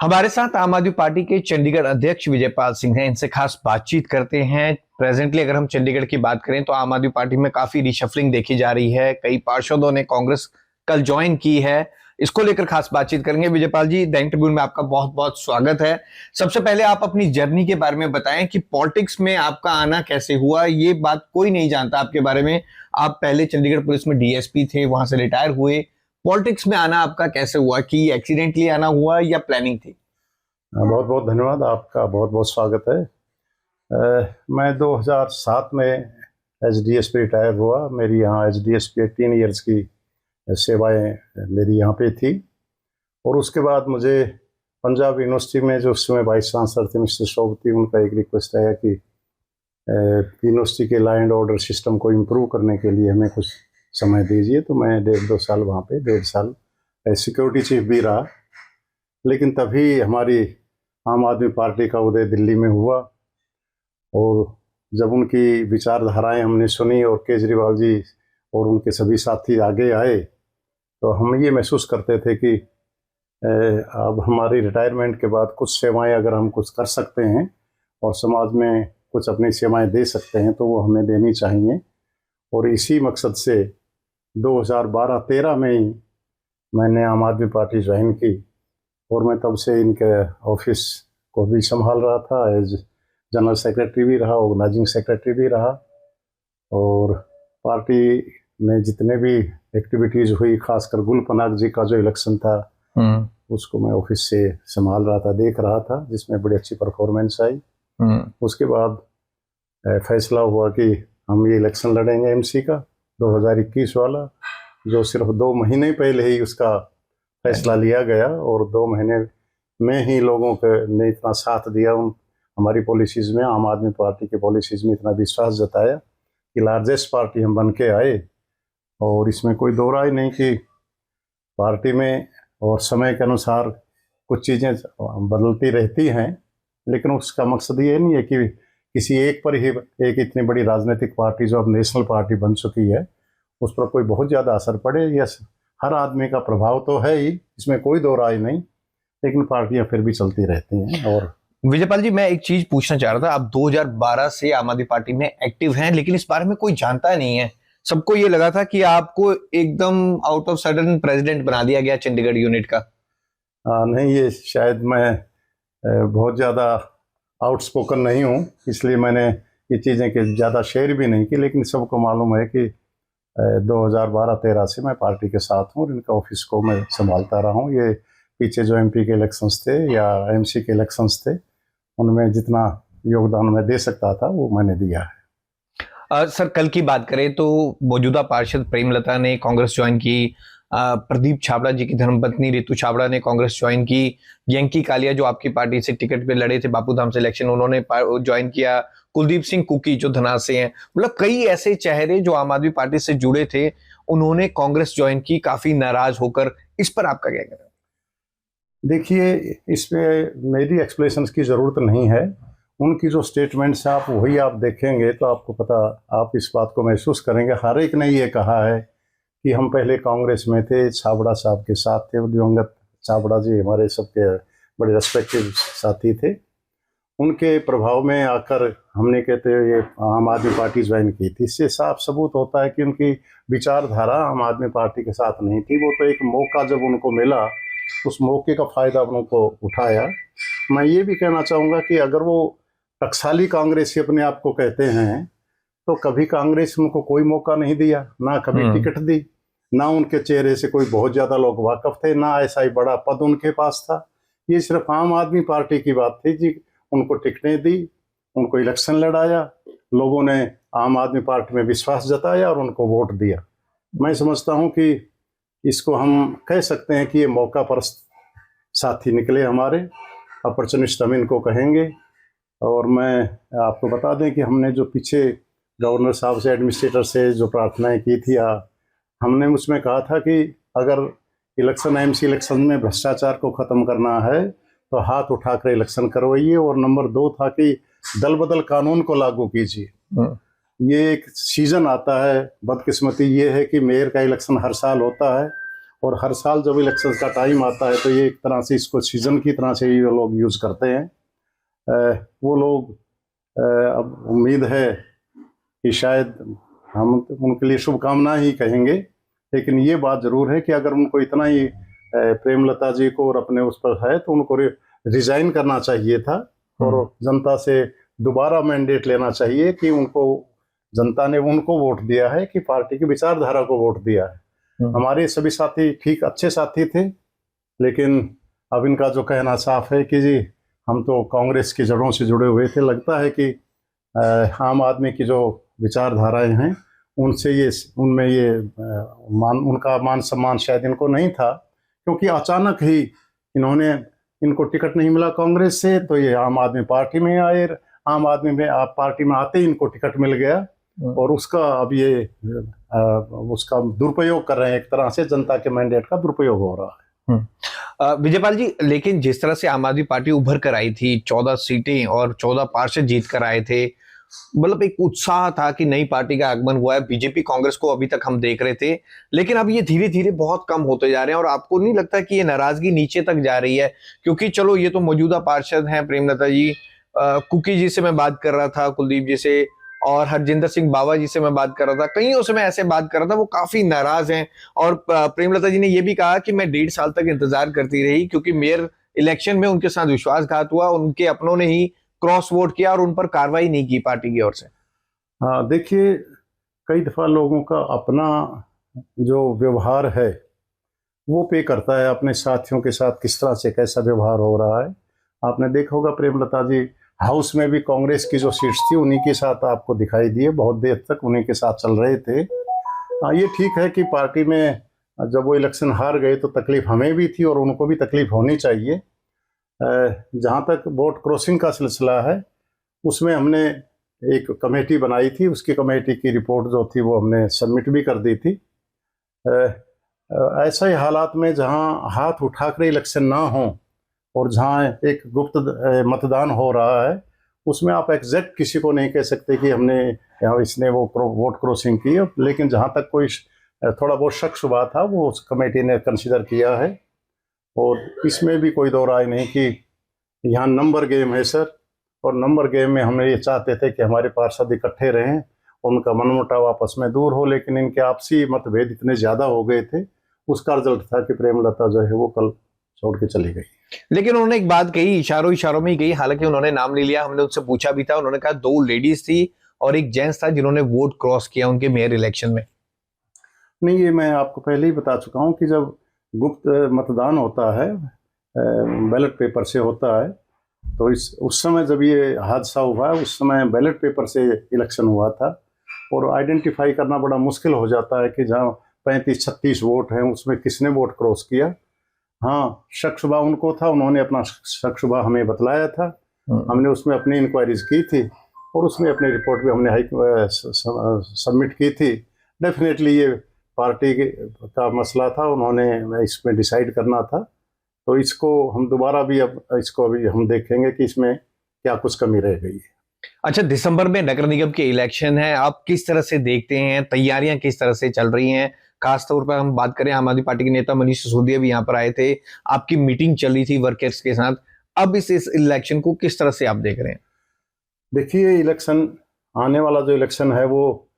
हमारे साथ आम आदमी पार्टी के चंडीगढ़ अध्यक्ष विजयपाल सिंह हैं। इनसे खास बातचीत करते हैं। प्रेजेंटली अगर हम चंडीगढ़ की बात करें तो आम आदमी पार्टी में काफी रिशफलिंग देखी जा रही है। कई पार्षदों ने कांग्रेस कल ज्वाइन की है। इसको लेकर खास बातचीत करेंगे। विजयपाल जी, दैनिक ट्रिब्यून में आपका बहुत बहुत स्वागत है। सबसे पहले आप अपनी जर्नी के बारे में बताएं कि पॉलिटिक्स में आपका आना कैसे हुआ। ये बात कोई नहीं जानता आपके बारे में। आप पहले चंडीगढ़ पुलिस में डीएसपी थे, वहां से रिटायर हुए। पॉलिटिक्स में आना आपका कैसे हुआ? कि एक्सीडेंटली आना हुआ या प्लानिंग थी? बहुत बहुत धन्यवाद, आपका बहुत बहुत स्वागत है। मैं 2007 में एचडीएसपी रिटायर हुआ। मेरी यहाँ एचडीएसपी 3 इयर्स की सेवाएं मेरी यहाँ पे थी। और उसके बाद मुझे पंजाब यूनिवर्सिटी में जो उस समय वाइस चांसलर थे मिस्टर शोभती, उनका एक रिक्वेस्ट आया कि यूनिवर्सिटी के लॉ एंड ऑर्डर सिस्टम को इम्प्रूव करने के लिए हमें कुछ समय दीजिए। तो मैं 1.5-2 साल वहाँ पे 1.5 साल सिक्योरिटी चीफ भी रहा। लेकिन तभी हमारी आम आदमी पार्टी का उदय दिल्ली में हुआ, और जब उनकी विचारधाराएं हमने सुनी और केजरीवाल जी और उनके सभी साथी आगे आए, तो हम ये महसूस करते थे कि अब हमारी रिटायरमेंट के बाद कुछ सेवाएं अगर हम कुछ कर सकते हैं और समाज में कुछ अपनी सेवाएं दे सकते हैं तो वो हमें देनी चाहिए। और इसी मकसद से 2012-13 में ही मैंने आम आदमी पार्टी ज्वाइन की, और मैं तब से इनके ऑफिस को भी संभाल रहा था। एज जनरल सेक्रेटरी भी रहा, ऑर्गेनाइजिंग सेक्रेटरी भी रहा, और पार्टी में जितने भी एक्टिविटीज़ हुई, खासकर गुल पनाग जी का जो इलेक्शन था उसको मैं ऑफिस से संभाल रहा था, देख रहा था, जिसमें बड़ी अच्छी परफॉर्मेंस आई। उसके बाद फैसला हुआ कि हम ये इलेक्शन लड़ेंगे एमसी का 2021 वाला, जो सिर्फ 2 महीने पहले ही उसका फैसला लिया गया, और 2 महीने में ही लोगों ने इतना साथ दिया हमारी पॉलिसीज़ में, आम आदमी पार्टी की पॉलिसीज़ में इतना विश्वास जताया कि लार्जेस्ट पार्टी हम बन के आए। और इसमें कोई दो राय नहीं कि पार्टी में और समय के अनुसार कुछ चीज़ें बदलती रहती हैं, लेकिन उसका मकसद ये नहीं है कि किसी एक पर ही, एक इतनी बड़ी राजनीतिक पार्टी जो अब नेशनल पार्टी बन चुकी है, उस पर कोई बहुत ज़्यादा असर पड़े। यस, हर आदमी का प्रभाव तो है ही, इसमें कोई दो राय नहीं, लेकिन पार्टियां फिर भी चलती रहती हैं। और विजयपाल जी, मैं एक चीज पूछना चाह रहा था। आप 2012 से आम आदमी पार्टी में एक्टिव हैं, लेकिन इस बारे में कोई जानता नहीं है। सबको ये लगा था कि आपको एकदम आउट ऑफ सडन प्रेसिडेंट बना दिया गया चंडीगढ़ यूनिट का। नहीं, ये शायद मैं बहुत ज़्यादा आउटस्पोकन नहीं हूँ, इसलिए मैंने ये चीज़ें कि ज़्यादा शेयर भी नहीं की, लेकिन सबको मालूम है कि 2012-13 से मैं पार्टी के साथ हूँ और इनका ऑफिस को मैं संभालता रहा हूँ। ये पीछे जो एमपी के इलेक्शंस थे या एमसी के इलेक्शंस थे, उनमें जितना योगदान मैं दे सकता था वो मैंने दिया है। सर, कल की बात करें तो मौजूदा पार्षद प्रेमलता ने कांग्रेस ज्वाइन की। प्रदीप छाबड़ा जी की धर्मपत्नी रितु छाबड़ा ने कांग्रेस ज्वाइन की। यंकी कालिया जो आपकी पार्टी से टिकट पे लड़े थे बापूधाम से इलेक्शन, उन्होंने ज्वाइन किया। कुलदीप सिंह कुकी जो धनास से हैं, मतलब कई ऐसे चेहरे जो आम आदमी पार्टी से जुड़े थे, उन्होंने कांग्रेस ज्वाइन की काफी नाराज होकर। इस पर आपका क्या कहना है? देखिए, इसमें मेरी एक्सप्लेनेशन की ज़रूरत नहीं है। उनकी जो स्टेटमेंट्स हैं आप वही आप देखेंगे तो आपको पता, आप इस बात को महसूस करेंगे। हर एक ने ये कहा है कि हम पहले कांग्रेस में थे, छाबड़ा साहब के साथ थे। दिवंगत छाबड़ा जी हमारे सबके बड़े रेस्पेक्टिव साथी थे। उनके प्रभाव में आकर हमने कहते ये आम आदमी पार्टी ज्वाइन की थी। इससे साफ सबूत होता है कि उनकी विचारधारा आम आदमी पार्टी के साथ नहीं थी। वो तो एक मौका जब उनको मिला, उस मौके का फ़ायदा उनको उठाया। मैं ये भी कहना चाहूँगा कि अगर वो टकसाली कांग्रेसी अपने आप को कहते हैं, तो कभी कांग्रेस उनको कोई मौका नहीं दिया, ना कभी टिकट दी, ना उनके चेहरे से कोई बहुत ज़्यादा लोग वाकफ थे, ना ऐसा ही बड़ा पद उनके पास था। ये सिर्फ आम आदमी पार्टी की बात थी जी। उनको टिकटें दी, उनको इलेक्शन लड़ाया, लोगों ने आम आदमी पार्टी में विश्वास जताया और उनको वोट दिया। मैं समझता हूं कि इसको हम कह सकते हैं कि ये मौका परस्त साथी निकले हमारे, अपॉर्चुनिस्ट हम इनको कहेंगे। और मैं आपको बता दें कि हमने जो पीछे गवर्नर साहब से, एडमिनिस्ट्रेटर से जो प्रार्थनाएं की थी, हमने उसमें कहा था कि अगर इलेक्शन एमसी इलेक्शन में भ्रष्टाचार को ख़त्म करना है तो हाथ उठाकर इलेक्शन करवाइए। और नंबर 2 था कि दल बदल कानून को लागू कीजिए। ये एक सीजन आता है, बदकिस्मती ये है कि मेयर का इलेक्शन हर साल होता है और हर साल जब इलेक्शन का टाइम आता है तो ये एक तरह से इसको सीजन की तरह से ये लोग यूज़ करते हैं। वो लोग अब उम्मीद है कि शायद हम उनके लिए शुभकामना ही कहेंगे, लेकिन ये बात ज़रूर है कि अगर उनको इतना ही प्रेमलता जी को और अपने उस पर है तो उनको रिजाइन करना चाहिए था और जनता से दोबारा मैंडेट लेना चाहिए कि उनको जनता ने उनको वोट दिया है, कि पार्टी की विचारधारा को वोट दिया है। हमारे सभी साथी ठीक अच्छे साथी थे, लेकिन अब इनका जो कहना साफ है कि जी हम तो कांग्रेस की जड़ों से जुड़े हुए थे। लगता है कि आम आदमी की जो विचारधाराएं हैं उनमें ये उनका मान सम्मान शायद इनको नहीं था, क्योंकि अचानक ही इनको टिकट नहीं मिला कांग्रेस से, तो ये आम आदमी पार्टी में आए। आम आदमी में पार्टी में आते ही इनको टिकट मिल गया और उसका अब ये उसका दुरुपयोग कर रहे हैं। एक तरह से जनता के मैंडेट का दुरुपयोग हो रहा है। विजयपाल जी, लेकिन जिस तरह से आम आदमी पार्टी उभर कर आई थी, 14 सीटें और 14 पार्षद जीत कर आए थे, मतलब एक उत्साह था कि नई पार्टी का आगमन हुआ है। बीजेपी कांग्रेस को अभी तक हम देख रहे थे, लेकिन अब ये धीरे धीरे बहुत कम होते जा रहे हैं। और आपको नहीं लगता कि ये नाराजगी नीचे तक जा रही है? क्योंकि चलो ये तो मौजूदा पार्षद हैं, प्रेमलता जी, कुकी जी से मैं बात कर रहा था, कुलदीप जी से, और हरजिंदर सिंह बावा जी से मैं बात कर रहा था, कईयों से मैं ऐसे बात कर रहा था, वो काफी नाराज हैं। और प्रेमलता जी ने ये भी कहा कि मैं 1.5 साल तक इंतजार करती रही, क्योंकि मेयर इलेक्शन में उनके साथ विश्वासघात हुआ, उनके अपनों ने ही क्रॉस वोट किया और उन पर कार्रवाई नहीं की पार्टी की ओर से। हाँ, देखिए, कई दफा लोगों का अपना जो व्यवहार है वो पे करता है अपने साथियों के साथ किस तरह से कैसा व्यवहार हो रहा है। आपने देखा होगा प्रेमलता जी हाउस में भी कांग्रेस की जो सीट्स थी उन्हीं के साथ आपको दिखाई दिए, बहुत देर तक उन्हीं के साथ चल रहे थे। ये ठीक है कि पार्टी में जब वो इलेक्शन हार गए तो तकलीफ हमें भी थी और उनको भी तकलीफ होनी चाहिए। जहाँ तक वोट क्रॉसिंग का सिलसिला है, उसमें हमने एक कमेटी बनाई थी, उसकी कमेटी की रिपोर्ट जो थी वो हमने सबमिट भी कर दी थी। ऐसे ही हालात में जहाँ हाथ उठाकर इलेक्शन ना हो और जहाँ एक गुप्त मतदान हो रहा है, उसमें आप एग्जैक्ट किसी को नहीं कह सकते कि इसने वो वोट क्रॉसिंग की। लेकिन जहाँ तक कोई थोड़ा बहुत शक शुबा था वो उस कमेटी ने कंसिडर किया है। और इसमें भी कोई दो राय नहीं कि यहाँ नंबर गेम है सर, और नंबर गेम में हम ये चाहते थे कि हमारे पार्षद इकट्ठे रहें, उनका मनमुटाव आपस में दूर हो, लेकिन इनके आपसी मतभेद इतने ज़्यादा हो गए थे, उसका रिजल्ट था कि प्रेमलता जो है वो कल छोड़ के चली गई। लेकिन उन्होंने एक बात कही, इशारों में ही कही, हालांकि उन्होंने नाम नहीं लिया, हमने उनसे पूछा भी था, उन्होंने कहा 2 लेडीज थी और एक जेंट्स था जिन्होंने वोट क्रॉस किया उनके मेयर इलेक्शन में। नहीं, ये मैं आपको पहले ही बता चुका हूँ कि जब गुप्त मतदान होता है, बैलेट पेपर से होता है, तो उस समय जब ये हादसा हुआ है उस समय बैलेट पेपर से इलेक्शन हुआ था और आइडेंटिफाई करना बड़ा मुश्किल हो जाता है कि जहाँ 35-36 वोट हैं उसमें किसने वोट क्रॉस किया। हाँ, शक शुबा उनको था, उन्होंने अपना शक शुबा हमें बतलाया था, हमने उसमें अपनी इंक्वायरीज की थी और उसमें अपनी रिपोर्ट भी हमने सबमिट की थी। डेफिनेटली ये पार्टी का मसला था, उन्होंने इसमें डिसाइड करना था, तो इसको हम दोबारा भी इसको अभी हम देखेंगे कि इसमें क्या कुछ कमी रह गई है। अच्छा, दिसंबर में नगर निगम के इलेक्शन है, आप किस तरह से देखते हैं, तैयारियां किस तरह से चल रही हैं? खासतौर पर हम बात करें, आम आदमी पार्टी के नेता मनीष सिसोदिया भी यहाँ पर आए थे, आपकी मीटिंग चल रही थी वर्कर्स के साथ, अब इस इलेक्शन को किस तरह से आप देख रहे हैं? देखिए, इलेक्शन आने वाला जो इलेक्शन है वो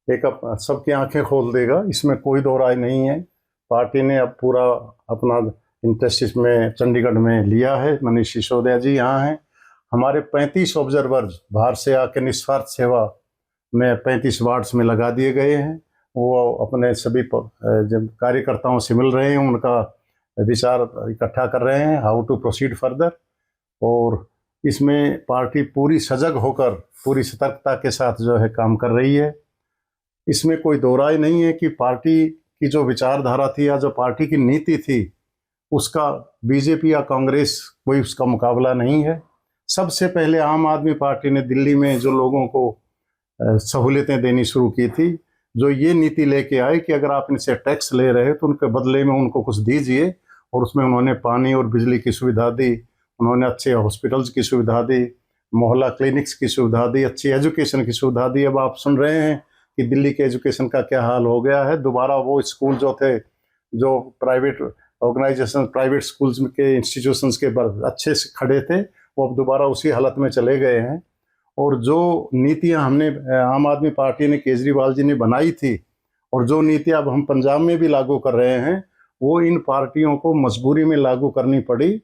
एक सबकी आंखें खोल देगा, इसमें कोई दो राय नहीं है। पार्टी ने अब पूरा अपना इंटरेस्ट इसमें चंडीगढ़ में लिया है। मनीष सिसोदिया जी यहाँ हैं, हमारे 35 ऑब्जर्वर्स बाहर से आके निस्वार्थ सेवा में 35 वार्ड्स में लगा दिए गए हैं। वो अपने सभी जब कार्यकर्ताओं से मिल रहे हैं, उनका विचार इकट्ठा कर रहे हैं, हाउ टू प्रोसीड फर्दर। और इसमें पार्टी पूरी सजग होकर पूरी सतर्कता के साथ जो है काम कर रही है। इसमें कोई दो राय नहीं है कि पार्टी की जो विचारधारा थी या जो पार्टी की नीति थी उसका बीजेपी या कांग्रेस कोई उसका मुकाबला नहीं है। सबसे पहले आम आदमी पार्टी ने दिल्ली में जो लोगों को सहूलियतें देनी शुरू की थी, जो ये नीति लेके आए कि अगर आप इनसे टैक्स ले रहे हो तो उनके बदले में उनको कुछ दीजिए, और उसमें उन्होंने पानी और बिजली की सुविधा दी, उन्होंने अच्छे हॉस्पिटल्स की सुविधा दी, मोहल्ला क्लिनिक्स की सुविधा दी, अच्छी एजुकेशन की सुविधा दी। अब आप सुन रहे हैं कि दिल्ली के एजुकेशन का क्या हाल हो गया है। दोबारा वो स्कूल जो थे जो प्राइवेट ऑर्गेनाइजेशन, प्राइवेट स्कूल्स के, इंस्टीट्यूशंस के अच्छे से खड़े थे, वो अब दोबारा उसी हालत में चले गए हैं। और जो नीतियां हमने, आम आदमी पार्टी ने, केजरीवाल जी ने बनाई थी, और जो नीतियां अब हम पंजाब में भी लागू कर रहे हैं, वो इन पार्टियों को मजबूरी में लागू करनी पड़ी।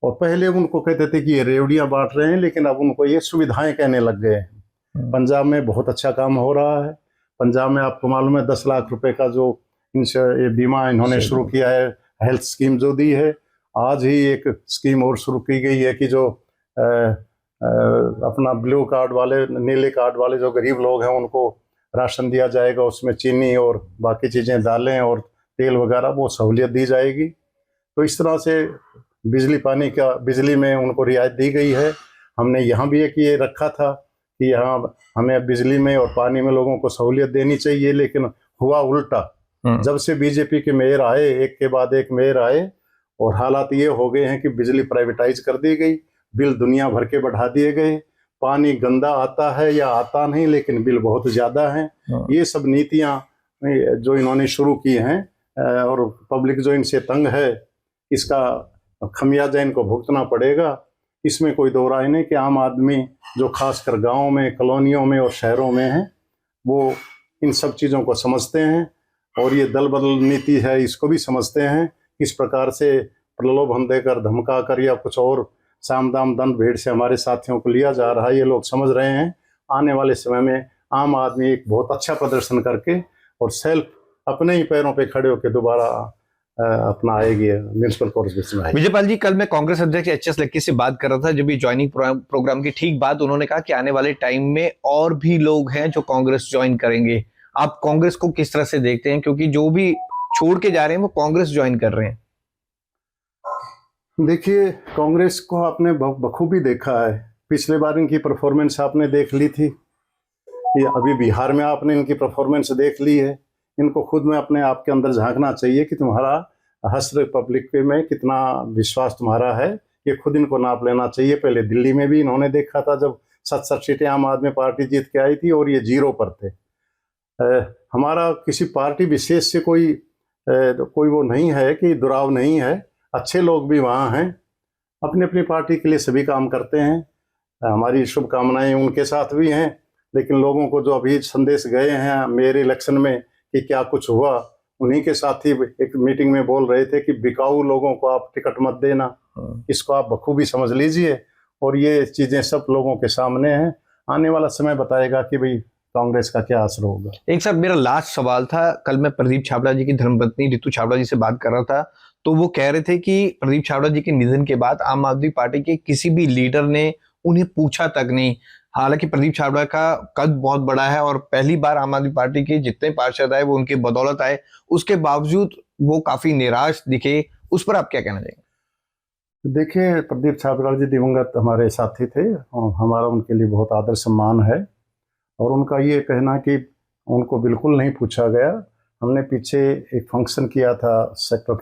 और पहले उनको कहते थे कि ये रेवड़ियां बांट रहे हैं, लेकिन अब उनको ये सुविधाएं कहने लग गए हैं। पंजाब में बहुत अच्छा काम हो रहा है। पंजाब में आपको मालूम है 10 लाख रुपए का जो ये बीमा इन्होंने शुरू किया है, हेल्थ स्कीम जो दी है। आज ही एक स्कीम और शुरू की गई है कि जो अपना ब्लू कार्ड वाले, नीले कार्ड वाले जो गरीब लोग हैं, उनको राशन दिया जाएगा, उसमें चीनी और बाकी चीज़ें, दालें और तेल वगैरह, वो सहूलियत दी जाएगी। तो इस तरह से बिजली पानी का, बिजली में उनको रियायत दी गई है। हमने यहाँ भी एक ये रखा था कि यहाँ हमें बिजली में और पानी में लोगों को सहूलियत देनी चाहिए, लेकिन हुआ उल्टा। जब से बीजेपी के मेयर आए, एक के बाद एक मेयर आए, और हालात ये हो गए हैं कि बिजली प्राइवेटाइज कर दी गई, बिल दुनिया भर के बढ़ा दिए गए, पानी गंदा आता है या आता नहीं, लेकिन बिल बहुत ज़्यादा हैं। ये सब नीतियाँ जो इन्होंने शुरू की हैं, और पब्लिक जो इनसे तंग है, इसका खमियाजा इनको भुगतना पड़ेगा। इसमें कोई दो राय नहीं कि आम आदमी जो खासकर गाँव में, कॉलोनियों में और शहरों में है, वो इन सब चीज़ों को समझते हैं, और ये दल बदल नीति है इसको भी समझते हैं। किस प्रकार से प्रलोभन देकर, धमका कर या कुछ और साम दाम दंड भेड़ से हमारे साथियों को लिया जा रहा है, ये लोग समझ रहे हैं। आने वाले समय में आम आदमी एक बहुत अच्छा प्रदर्शन करके और सेल्फ अपने ही पैरों पे खड़े होकर दोबारा अपना आएगी, म्यूनिसिपल कॉर्पोरेशन में आएगी। विजयपाल जी, कल मैं कांग्रेस अध्यक्ष एचएस लक्की से बात कर रहा था, जब भी ज्वाइनिंग प्रोग्राम की ठीक बाद उन्होंने कहा कि आने वाले टाइम में और भी लोग हैं जो कांग्रेस ज्वाइन करेंगे। आप कांग्रेस को किस तरह से देखते हैं, क्योंकि जो भी छोड़ के जा रहे हैं वो कांग्रेस ज्वाइन कर रहे हैं? देखिए, कांग्रेस को आपने बखूबी देखा है। पिछले बार इनकी परफॉर्मेंस आपने देख ली थी, ये अभी बिहार में आपने इनकी परफॉर्मेंस देख ली है। इनको खुद में अपने आप के अंदर झांकना चाहिए कि तुम्हारा हस्र पब्लिक में कितना विश्वास तुम्हारा है, ये खुद इनको नाप लेना चाहिए। पहले दिल्ली में भी इन्होंने देखा था, जब 7 सीटें आम आदमी पार्टी जीत के आई थी और ये 0 पर थे। हमारा किसी पार्टी विशेष से कोई वो नहीं है कि दुराव नहीं है, अच्छे लोग भी वहाँ हैं, अपनी अपनी पार्टी के लिए सभी काम करते हैं। हमारी शुभकामनाएं उनके साथ भी हैं, लेकिन लोगों को जो अभी संदेश गए हैं मेरे इलेक्शन में कि क्या कुछ हुआ, उन्हीं के साथ ही एक मीटिंग में बोल रहे थे कि बिकाऊ लोगों को आप टिकट मत देना। इसको आप बखूबी समझ लीजिए, और ये चीज़ें सब लोगों के सामने हैं। आने वाला समय बताएगा कि भाई कांग्रेस का क्या असर होगा। एक साथ मेरा लास्ट सवाल था, कल मैं प्रदीप छाबड़ा जी की धर्मपत्नी रितु छाबड़ा जी से बात कर रहा था, तो वो कह रहे थे कि प्रदीप छाबड़ा जी के निधन के बाद आम आदमी पार्टी के किसी भी लीडर ने उन्हें पूछा तक नहीं। हालांकि प्रदीप छाबड़ा का कद बहुत बड़ा है और पहली बार आम आदमी पार्टी के जितने पार्षद आए वो उनके बदौलत आए, उसके बावजूद वो काफी निराश दिखे। उस पर आप क्या कहना चाहेंगे? देखिए, प्रदीप छाबड़ा जी दिवंगत हमारे साथी थे और हमारा उनके लिए बहुत आदर सम्मान है। और उनका ये कहना कि उनको बिल्कुल नहीं पूछा गया, हमने पीछे एक फंक्शन किया था सेक्टर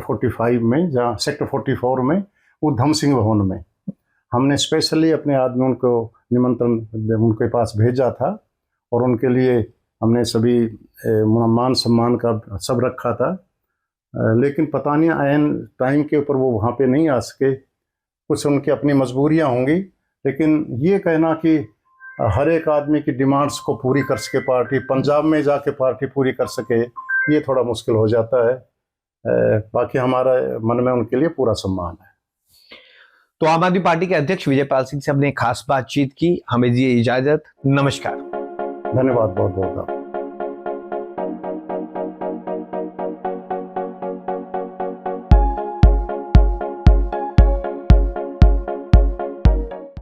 45 में, जहाँ सेक्टर 44 में उधम सिंह भवन में, हमने स्पेशली अपने आदमियों को निमंत्रण उनके पास भेजा था, और उनके लिए हमने सभी मान सम्मान का सब रखा था। लेकिन पता नहीं आयन टाइम के ऊपर वो वहाँ पे नहीं आ सके, कुछ उनकी अपनी मजबूरियाँ होंगी। लेकिन ये कहना कि हर एक आदमी की डिमांड्स को पूरी कर सके पार्टी, पंजाब में जाके पार्टी पूरी कर सके, ये थोड़ा मुश्किल हो जाता है। बाकी हमारा मन में उनके लिए पूरा सम्मान है। तो आम आदमी पार्टी के अध्यक्ष विजयपाल सिंह से हमने खास बातचीत की। हमें दीजिए इजाजत। नमस्कार। धन्यवाद बहुत बहुत।